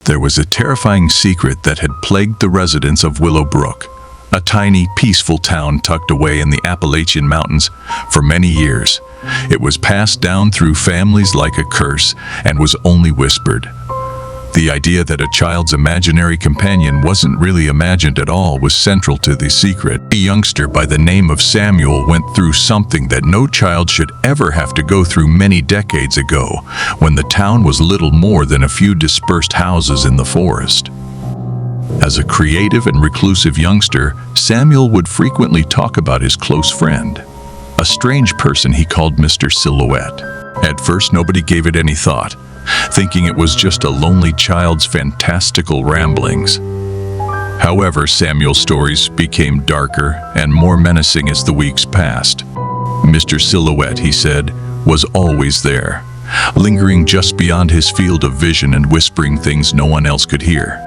There was a terrifying secret that had plagued the residents of Willow Brook, a tiny, peaceful town tucked away in the Appalachian Mountains for many years. It was passed down through families like a curse and was only whispered. The idea that a child's imaginary companion wasn't really imagined at all was central to the secret. A youngster by the name of Samuel went through something that no child should ever have to go through many decades ago, when the town was little more than a few dispersed houses in the forest. As a creative and reclusive youngster, Samuel would frequently talk about his close friend, a strange person he called Mr. Silhouette. At first, nobody gave it any thought, thinking it was just a lonely child's fantastical ramblings. However, Samuel's stories became darker and more menacing as the weeks passed. Mr. Silhouette, he said, was always there, lingering just beyond his field of vision and whispering things no one else could hear.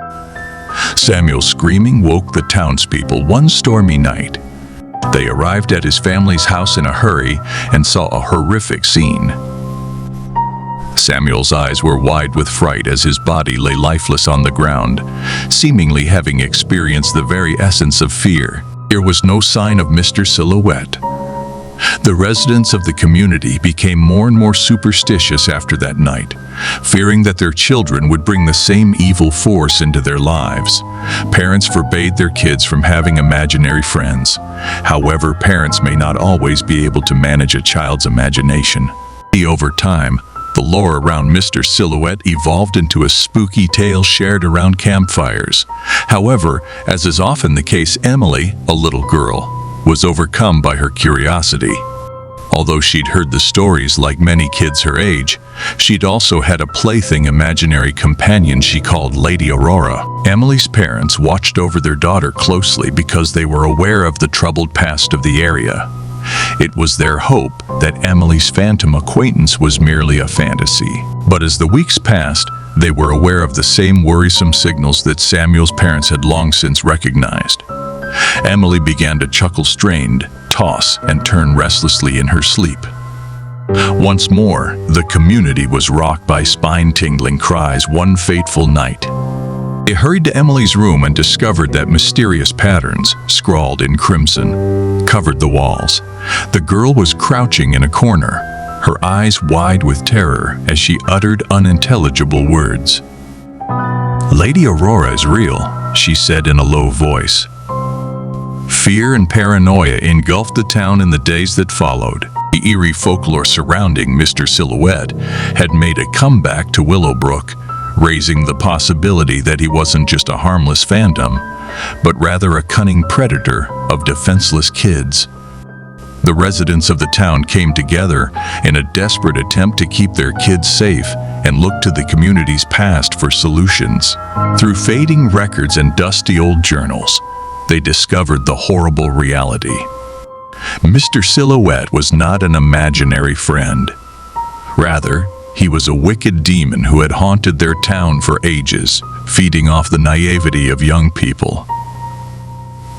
Samuel's screaming woke the townspeople one stormy night. They arrived at his family's house in a hurry and saw a horrific scene. Samuel's eyes were wide with fright as his body lay lifeless on the ground, seemingly having experienced the very essence of fear. There was no sign of Mr. Silhouette. The residents of the community became more and more superstitious after that night, fearing that their children would bring the same evil force into their lives. Parents forbade their kids from having imaginary friends. However, parents may not always be able to manage a child's imagination. Over time, the lore around Mr. Silhouette evolved into a spooky tale shared around campfires. However, as is often the case, Emily, a little girl, was overcome by her curiosity. Although she'd heard the stories like many kids her age, she'd also had a plaything imaginary companion she called Lady Aurora. Emily's parents watched over their daughter closely because they were aware of the troubled past of the area. It was their hope that Emily's phantom acquaintance was merely a fantasy. But as the weeks passed, they were aware of the same worrisome signals that Samuel's parents had long since recognized. Emily began to chuckle strained, toss, and turn restlessly in her sleep. Once more, the community was rocked by spine-tingling cries one fateful night. They hurried to Emily's room and discovered that mysterious patterns, scrawled in crimson, covered the walls. The girl was crouching in a corner, her eyes wide with terror as she uttered unintelligible words. "Lady Aurora is real," she said in a low voice. Fear and paranoia engulfed the town in the days that followed. The eerie folklore surrounding Mr. Silhouette had made a comeback to Willow Brook, raising the possibility that he wasn't just a harmless phantom, but rather a cunning predator of defenseless kids. The residents of the town came together in a desperate attempt to keep their kids safe and looked to the community's past for solutions. Through fading records and dusty old journals, they discovered the horrible reality. Mr. Silhouette was not an imaginary friend. Rather, he was a wicked demon who had haunted their town for ages, feeding off the naivety of young people.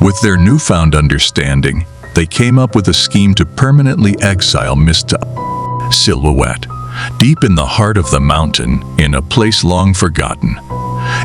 With their newfound understanding, they came up with a scheme to permanently exile Mr. Silhouette deep in the heart of the mountain, in a place long forgotten.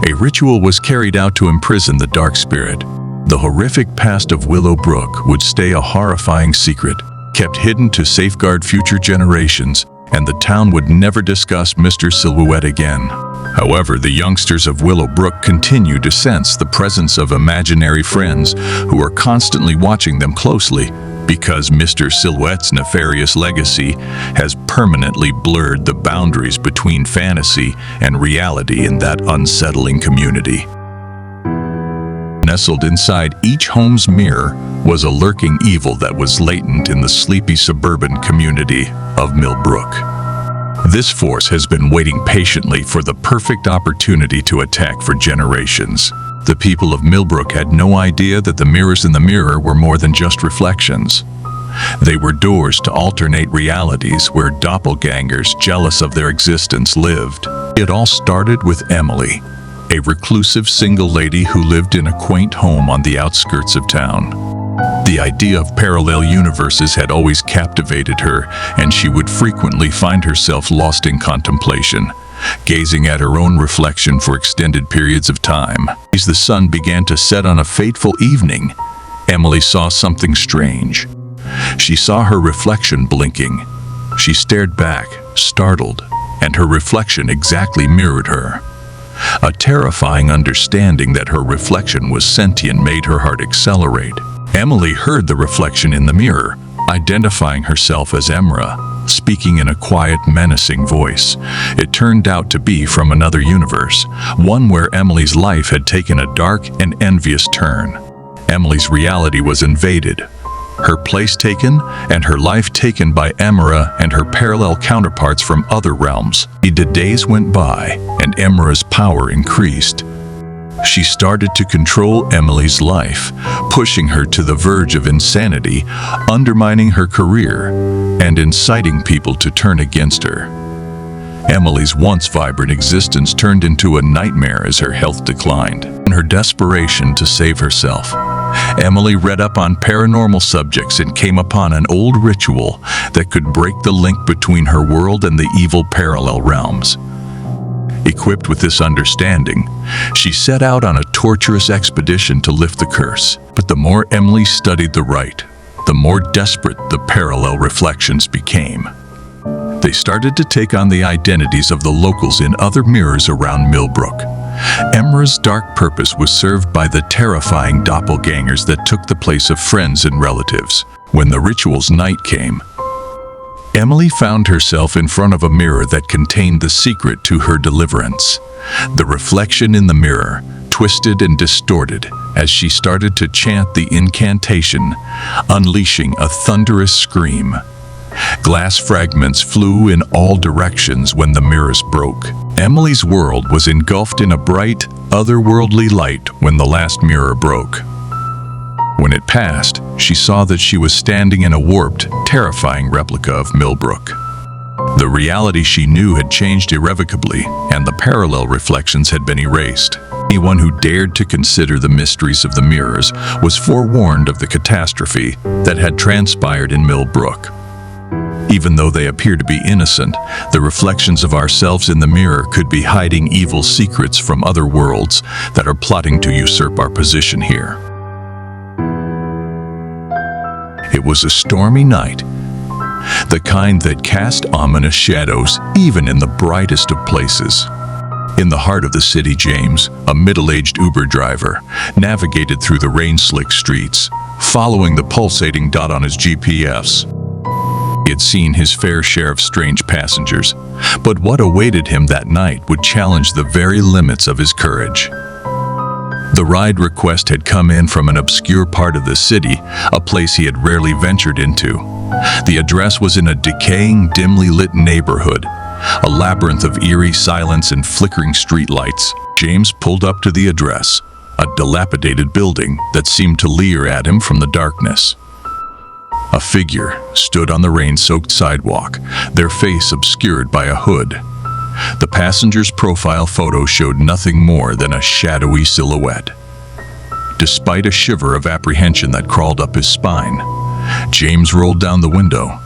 A ritual was carried out to imprison the dark spirit. The horrific past of Willow Brook would stay a horrifying secret, kept hidden to safeguard future generations, and the town would never discuss Mr. Silhouette again. However, the youngsters of Willow Brook continue to sense the presence of imaginary friends who are constantly watching them closely, because Mr. Silhouette's nefarious legacy has permanently blurred the boundaries between fantasy and reality in that unsettling community. Nestled inside each home's mirror was a lurking evil that was latent in the sleepy suburban community of Millbrook. This force has been waiting patiently for the perfect opportunity to attack for generations. The people of Millbrook had no idea that the mirrors in the mirror were more than just reflections. They were doors to alternate realities where doppelgangers jealous of their existence lived. It all started with Emily, a reclusive single lady who lived in a quaint home on the outskirts of town. The idea of parallel universes had always captivated her, and she would frequently find herself lost in contemplation, gazing at her own reflection for extended periods of time. As the sun began to set on a fateful evening, Emily saw something strange. She saw her reflection blinking. She stared back, startled, and her reflection exactly mirrored her. A terrifying understanding that her reflection was sentient made her heart accelerate. Emily heard the reflection in the mirror, identifying herself as Emra, speaking in a quiet, menacing voice. It turned out to be from another universe, one where Emily's life had taken a dark and envious turn. Emily's reality was invaded, her place taken, and her life taken by Emra and her parallel counterparts from other realms. The days went by, and Emra's power increased. She started to control Emily's life, pushing her to the verge of insanity, undermining her career, and inciting people to turn against her. Emily's once vibrant existence turned into a nightmare as her health declined. In her desperation to save herself, Emily read up on paranormal subjects and came upon an old ritual that could break the link between her world and the evil parallel realms. Equipped with this understanding, she set out on a torturous expedition to lift the curse. But the more Emily studied the rite, the more desperate the parallel reflections became. They started to take on the identities of the locals in other mirrors around Millbrook. Emra's dark purpose was served by the terrifying doppelgangers that took the place of friends and relatives. When the ritual's night came, Emily found herself in front of a mirror that contained the secret to her deliverance. The reflection in the mirror twisted and distorted as she started to chant the incantation, unleashing a thunderous scream. Glass fragments flew in all directions when the mirrors broke. Emily's world was engulfed in a bright, otherworldly light when the last mirror broke. When it passed, she saw that she was standing in a warped, terrifying replica of Millbrook. The reality she knew had changed irrevocably, and the parallel reflections had been erased. Anyone who dared to consider the mysteries of the mirrors was forewarned of the catastrophe that had transpired in Millbrook. Even though they appear to be innocent, the reflections of ourselves in the mirror could be hiding evil secrets from other worlds that are plotting to usurp our position here. It was a stormy night, the kind that cast ominous shadows even in the brightest of places. In the heart of the city, James, a middle-aged Uber driver, navigated through the rain-slicked streets, following the pulsating dot on his GPS. He had seen his fair share of strange passengers, but what awaited him that night would challenge the very limits of his courage. The ride request had come in from an obscure part of the city, a place he had rarely ventured into. The address was in a decaying, dimly lit neighborhood, a labyrinth of eerie silence and flickering streetlights. James pulled up to the address, a dilapidated building that seemed to leer at him from the darkness. A figure stood on the rain-soaked sidewalk, their face obscured by a hood. The passenger's profile photo showed nothing more than a shadowy silhouette. Despite a shiver of apprehension that crawled up his spine, James rolled down the window.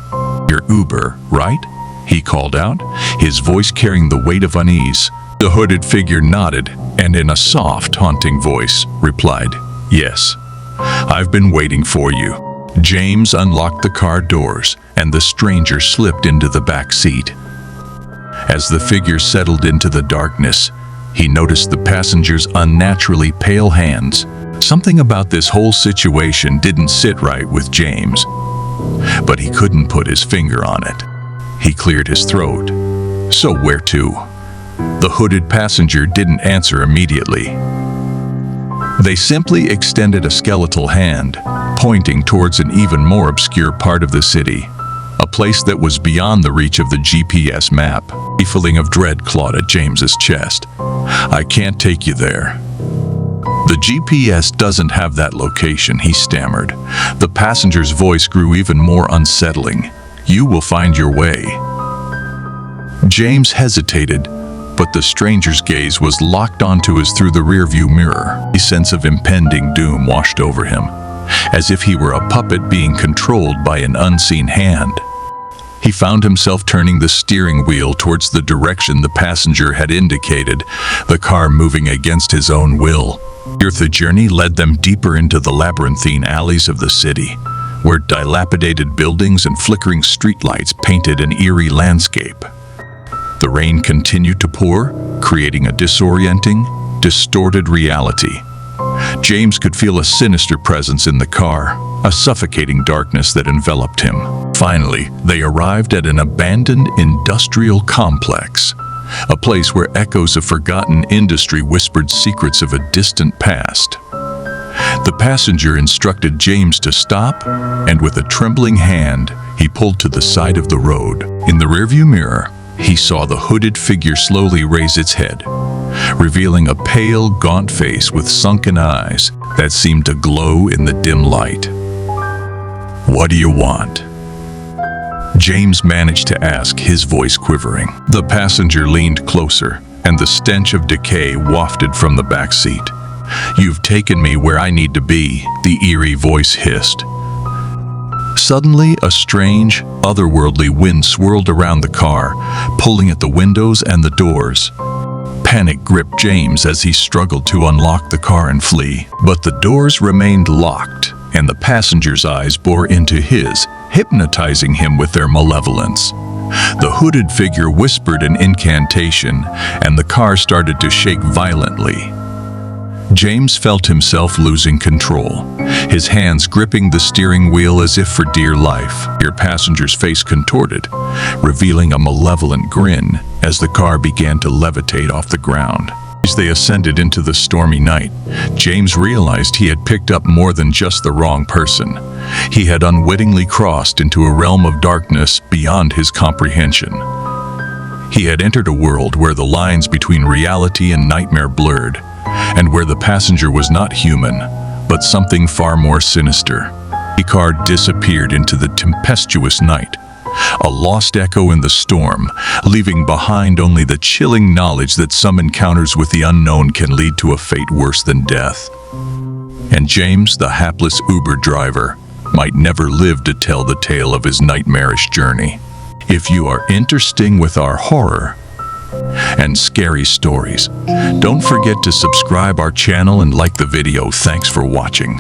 "Your Uber, right?" he called out, his voice carrying the weight of unease. The hooded figure nodded and in a soft, haunting voice replied, "Yes, I've been waiting for you." James unlocked the car doors and the stranger slipped into the back seat. As the figure settled into the darkness, he noticed the passenger's unnaturally pale hands. Something about this whole situation didn't sit right with James, but he couldn't put his finger on it. He cleared his throat. "So where to?" The hooded passenger didn't answer immediately. They simply extended a skeletal hand, pointing towards an even more obscure part of the city, a place that was beyond the reach of the GPS map. A feeling of dread clawed at James's chest. "I can't take you there." "The GPS doesn't have that location," he stammered. The passenger's voice grew even more unsettling. "You will find your way." James hesitated, but the stranger's gaze was locked onto his through the rearview mirror. A sense of impending doom washed over him, as if he were a puppet being controlled by an unseen hand. He found himself turning the steering wheel towards the direction the passenger had indicated, the car moving against his own will. The journey led them deeper into the labyrinthine alleys of the city, where dilapidated buildings and flickering streetlights painted an eerie landscape. The rain continued to pour, creating a disorienting, distorted reality. James could feel a sinister presence in the car, a suffocating darkness that enveloped him. Finally, they arrived at an abandoned industrial complex, a place where echoes of forgotten industry whispered secrets of a distant past. The passenger instructed James to stop, and with a trembling hand, he pulled to the side of the road. In the rearview mirror, he saw the hooded figure slowly raise its head, revealing a pale, gaunt face with sunken eyes that seemed to glow in the dim light. "What do you want?" James managed to ask, his voice quivering. The passenger leaned closer, and the stench of decay wafted from the back seat. "You've taken me where I need to be," the eerie voice hissed. Suddenly, a strange, otherworldly wind swirled around the car, pulling at the windows and the doors. Panic gripped James as he struggled to unlock the car and flee. But the doors remained locked, and the passenger's eyes bore into his, hypnotizing him with their malevolence. The hooded figure whispered an incantation, and the car started to shake violently. James felt himself losing control, his hands gripping the steering wheel as if for dear life. Your passenger's face contorted, revealing a malevolent grin as the car began to levitate off the ground. As they ascended into the stormy night, James realized he had picked up more than just the wrong person. He had unwittingly crossed into a realm of darkness beyond his comprehension. He had entered a world where the lines between reality and nightmare blurred, and where the passenger was not human, but something far more sinister. The car disappeared into the tempestuous night, a lost echo in the storm, leaving behind only the chilling knowledge that some encounters with the unknown can lead to a fate worse than death. And James, the hapless Uber driver, might never live to tell the tale of his nightmarish journey. If you are interested with our horror and scary stories, don't forget to subscribe our channel and like the video. Thanks for watching.